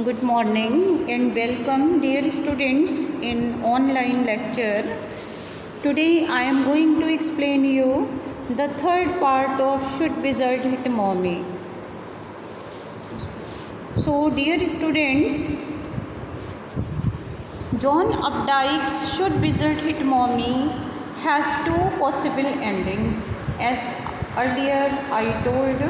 Good morning and welcome, dear students, in online lecture. Today I am going to explain you the third part of Should Wizard Hit Mommy. So, dear students, John Updike's Should Wizard Hit Mommy has two possible endings, as earlier I told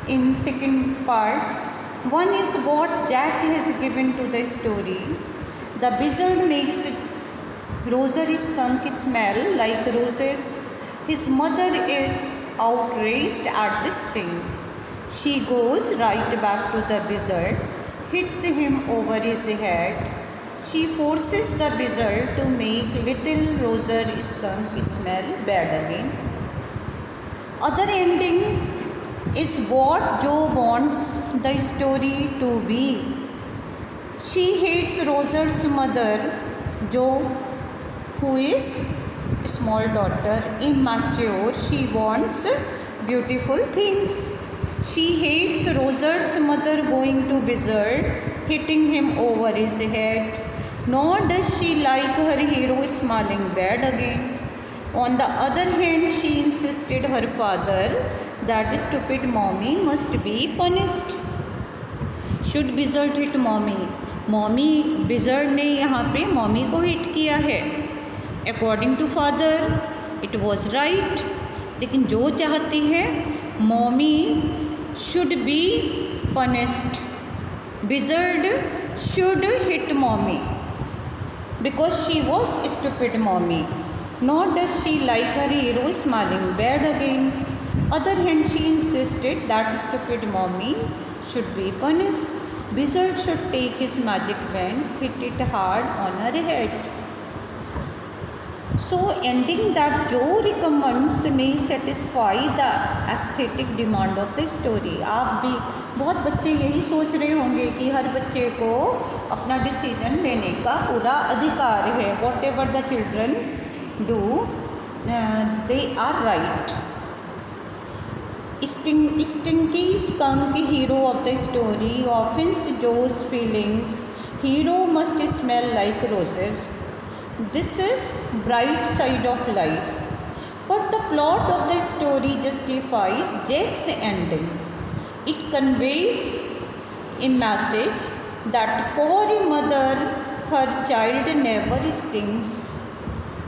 in second part. One is what Jack has given to the story. The wizard makes Roser skunk smell like roses. His mother is outraged at this change. She goes right back to the wizard, hits him over his head. She forces the wizard to make little Roser skunk smell bad again. Other ending is what Jo wants the story to be. She hates Roser's mother, Jo, who is a small daughter, immature. She wants beautiful things. She hates Roser's mother going to wizard, hitting him over his head. Nor does she like her hero smiling bad again. On the other hand, she insisted her father that stupid mommy must be punished. Should wizard hit mommy? Mommy wizard ने यहाँ पे mommy को hit किया है. According to father it was right, लेकिन जो चाहती है mommy should be punished. Wizard should hit mommy because she was stupid mommy. Nor does she like her hero smiling bad again. Other hand, she insisted that stupid mommy should be punished. Wizard should take his magic wand, hit it hard on her head. So, ending that Joe recommends may satisfy the aesthetic demand of the story. आप भी बहुत बच्चे यही सोच रहे होंगे कि हर बच्चे को अपना डिसीजन लेने का पूरा अधिकार है. Whatever the children do, they are right. Stinky skunk, hero of the story, offends Joe's feelings. Hero must smell like roses. This is bright side of life. But the plot of the story justifies Jack's ending. It conveys a message that for a mother, her child never stings.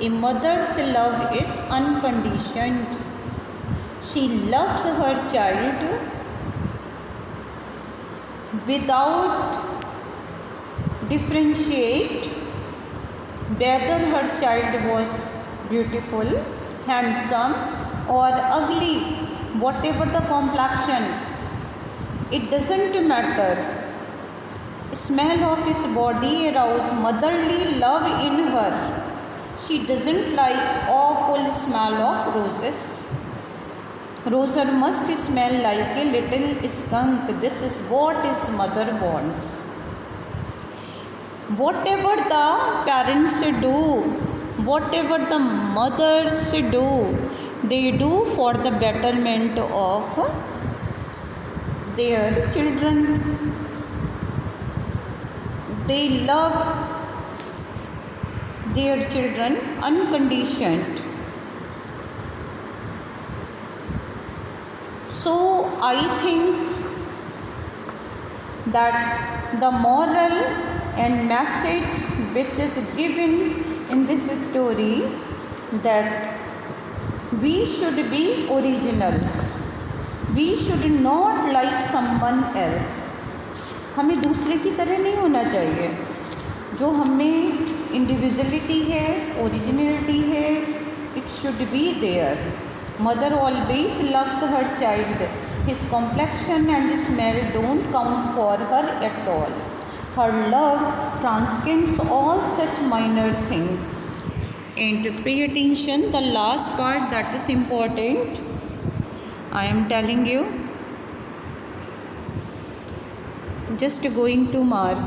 A mother's love is unconditioned. She loves her child without differentiate whether her child was beautiful, handsome or ugly, whatever the complexion. It doesn't matter. Smell of his body arouses motherly love in her. She doesn't like awful smell of roses. Roser must smell like a little skunk. This is what his mother wants. Whatever the parents do, whatever the mothers do, they do for the betterment of their children. They love their children unconditioned. So I think that the moral and message which is given in this story, that we should be original. We should not like someone else. हमें दूसरे की तरह नहीं होना चाहिए. जो हमें individuality है, ओरिजिनलिटी है, it should be there. Mother always loves her child. His complexion and smell don't count for her at all. Her love transcends all such minor things. And pay attention, the last part that is important. I am telling you. Just going to mark.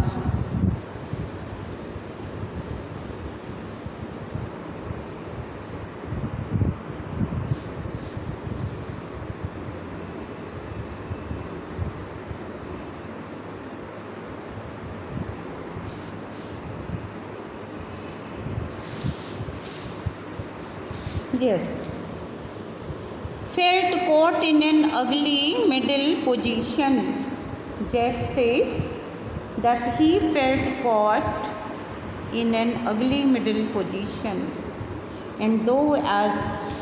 Yes. Felt caught in an ugly middle position. Jack says that he felt caught in an ugly middle position. And though as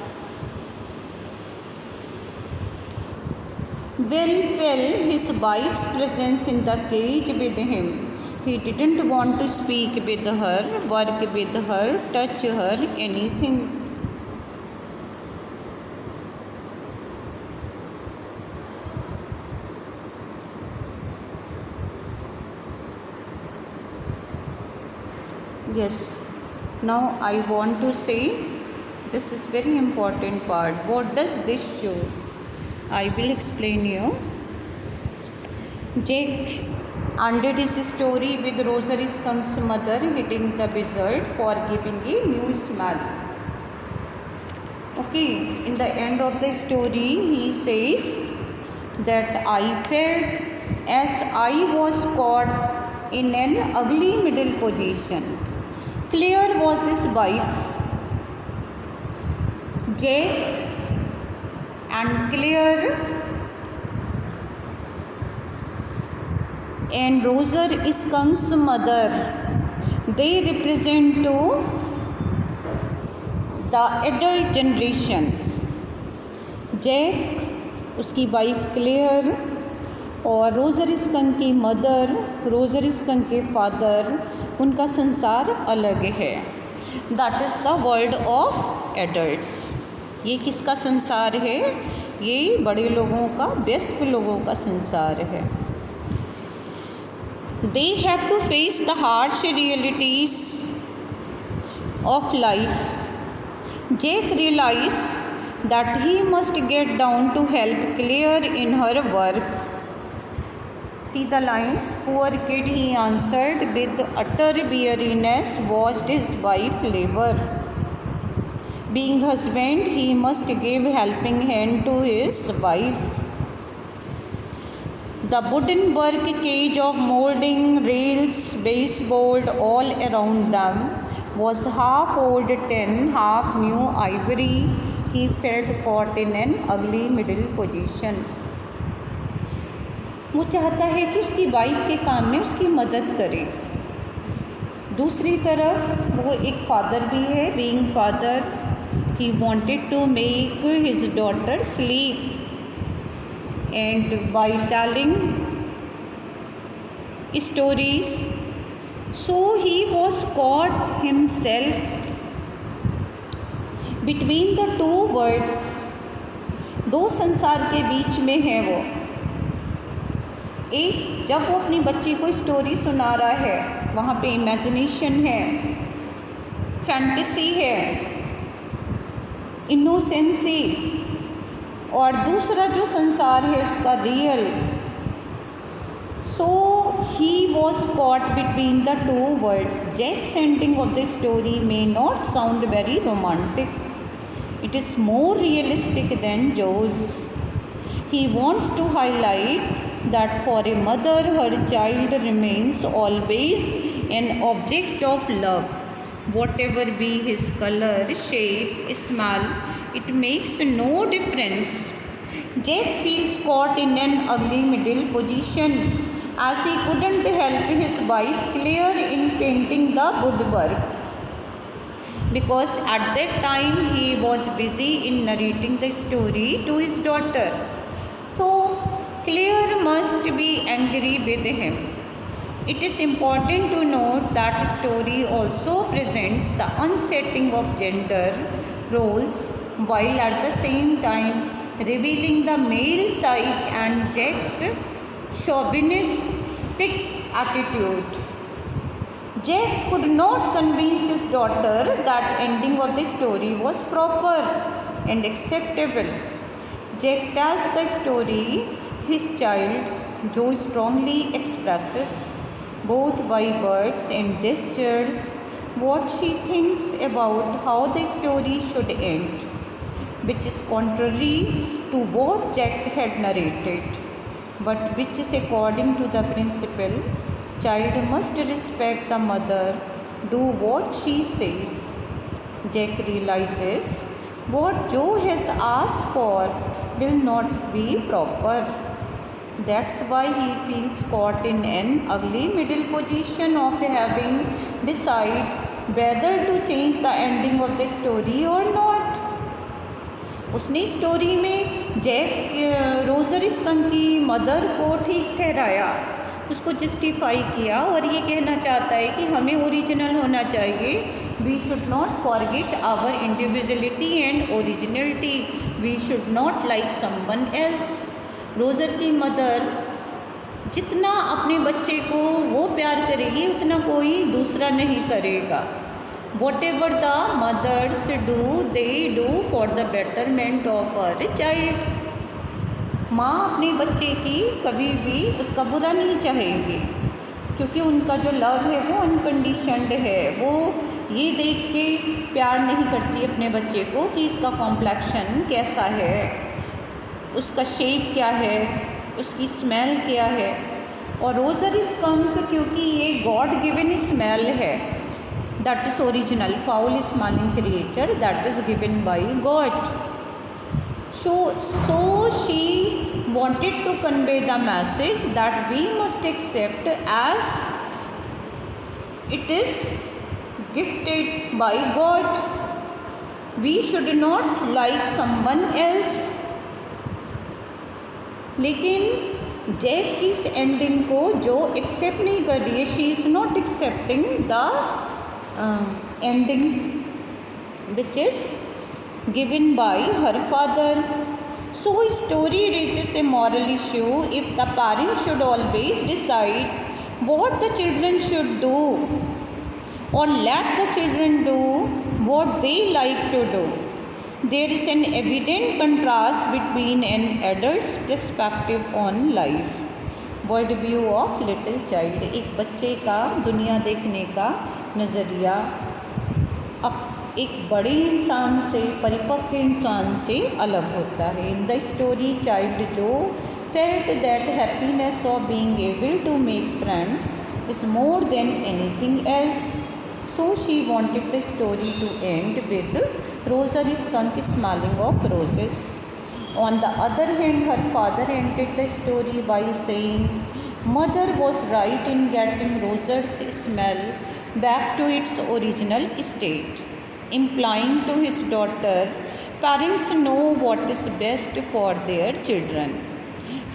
well felt his wife's presence in the cage with him, he didn't want to speak with her, work with her, touch her, anything. Yes, now I want to say this is very important part. What does this show? I will explain you. Jake ended his story with Rosary Skunk's mother hitting the wizard for giving a new smell. Okay, in the end of the story, he says that I felt as I was caught in an ugly middle position. Claire was his wife. Jake and Claire and Roser Skunk's mother, they represent to the adult generation. Jack, उसकी wife Claire और Roger Skunk की mother, Roger Skunk के father, उनका संसार अलग है. That is the world of adults. ये किसका संसार है? ये बड़े लोगों का, वयस्क लोगों का संसार है. They have to face the harsh realities of life. Jake realized that he must get down to help Claire in her work. See the lines. Poor kid, he answered with utter weariness, watched his wife labor. Being husband, he must give helping hand to his wife. The wooden work cage of molding, rails, baseboard all around them was half old tin, half new ivory. He felt caught in an ugly middle position. वो चाहता है कि उसकी wife के काम में उसकी मदद करे. दूसरी तरफ वो एक फादर भी है. Being father, he wanted to make his daughter sleep, and by telling stories, so he was caught himself between the two worlds. दो संसार के बीच में है वो. एक, जब वो अपनी बच्ची को स्टोरी सुना रहा है, वहाँ पे इमेजिनेशन है, फैंटेसी है, इनोसेंसी, और दूसरा जो संसार है उसका real. So he was caught between the two words. Jack's ending of the story may not sound very romantic. It is more realistic than Joe's. He wants to highlight that for a mother, her child remains always an object of love. Whatever be his color, shape, smell, it makes no difference. Jack feels caught in an ugly middle position as he couldn't help his wife Claire in painting the woodwork, because at that time he was busy in narrating the story to his daughter. So Claire must be angry with him. It is important to note that story also presents the unsetting of gender roles, while at the same time revealing the male side and Jack's chauvinistic attitude. Jack could not convince his daughter that ending of the story was proper and acceptable. Jack tells the story his child, Joe, strongly expresses both by words and gestures what she thinks about how the story should end, which is contrary to what Jack had narrated, but which is according to the principle, child must respect the mother, do what she says. Jack realizes What Joe has asked for will not be proper. That's why he feels caught in an ugly middle position of having decide whether to change the ending of the story or not. उसने story में Jack रोज़र Skunk की mother को ठीक ठहराया, उसको justify किया और ये कहना चाहता है कि हमें ओरिजिनल होना चाहिए. We should not forget our individuality and originality. We should not like someone else. Roger की मदर जितना अपने बच्चे को वो प्यार करेगी उतना कोई दूसरा नहीं करेगा. Whatever the mothers do, they do for the betterment of her child. माँ अपने बच्चे की कभी भी उसका बुरा नहीं चाहेगी, क्योंकि उनका जो लव है वो अनकंडीशनड है. वो ये देख के प्यार नहीं करती अपने बच्चे को कि इसका कॉम्प्लेक्शन कैसा है, उसका शेप क्या है, उसकी स्मेल क्या है. और रोज़र स्कंक क्योंकि ये गॉड गिवन स्मेल है, that is original foul smelling creature that is given by God. So she wanted to convey the message that we must accept as it is gifted by God. We should not like someone else. लेकिन Jack की इस ending को जो accept नहीं कर रही है, she is not accepting the ending which is given by her father. So story raises a moral issue. If the parents should always decide what the children should do or let the children do what they like to do, there is an evident contrast between an adult's perspective on life. World view of little child. एक बच्चे का दुनिया देखने का नज़रिया अब एक बड़े इंसान से, परिपक्व इंसान से अलग होता है. इन द स्टोरी चाइल्ड जो felt that happiness of being able to make friends is more than anything else. So she wanted the story to end with Roger Skunk smelling of roses. On the other hand, her father ended the story by saying, "Mother was right in getting Roger's smell back to its original state," implying to his daughter, parents know what is best for their children.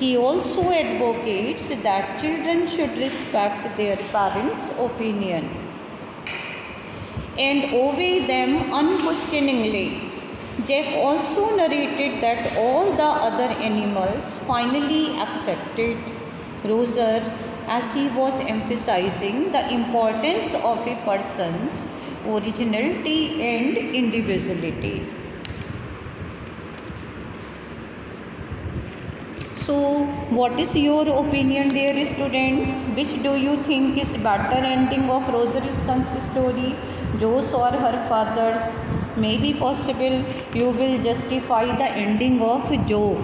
He also advocates that children should respect their parents' opinion and obey them unquestioningly. Jack also narrated that all the other animals finally accepted Roger, as he was emphasizing the importance of a person's originality and individuality. So, what is your opinion, dear students? Which do you think is better ending of Roger Skunk's story, Joe's or her father's? Maybe possible you will justify the ending of Joe.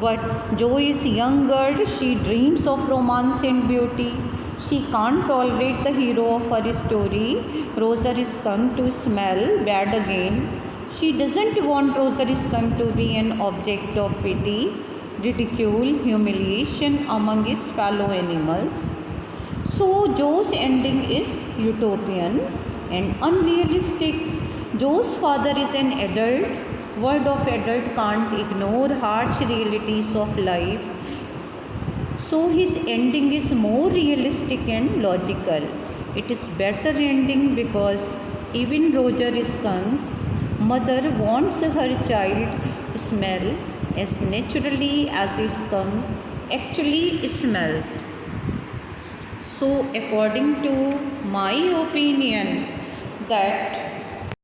But Joe is a young girl. She dreams of romance and beauty. She can't tolerate the hero of her story, Roger Skunk, to smell bad again. She doesn't want Roger Skunk to be an object of pity, ridicule, humiliation among his fellow animals. So Joe's ending is utopian and unrealistic. Joe's father is an adult. World of adult can't ignore harsh realities of life. So his ending is more realistic and logical. It is better ending because even Roger Skunk's mother wants her child smell as naturally as a skunk actually smells. So according to my opinion, that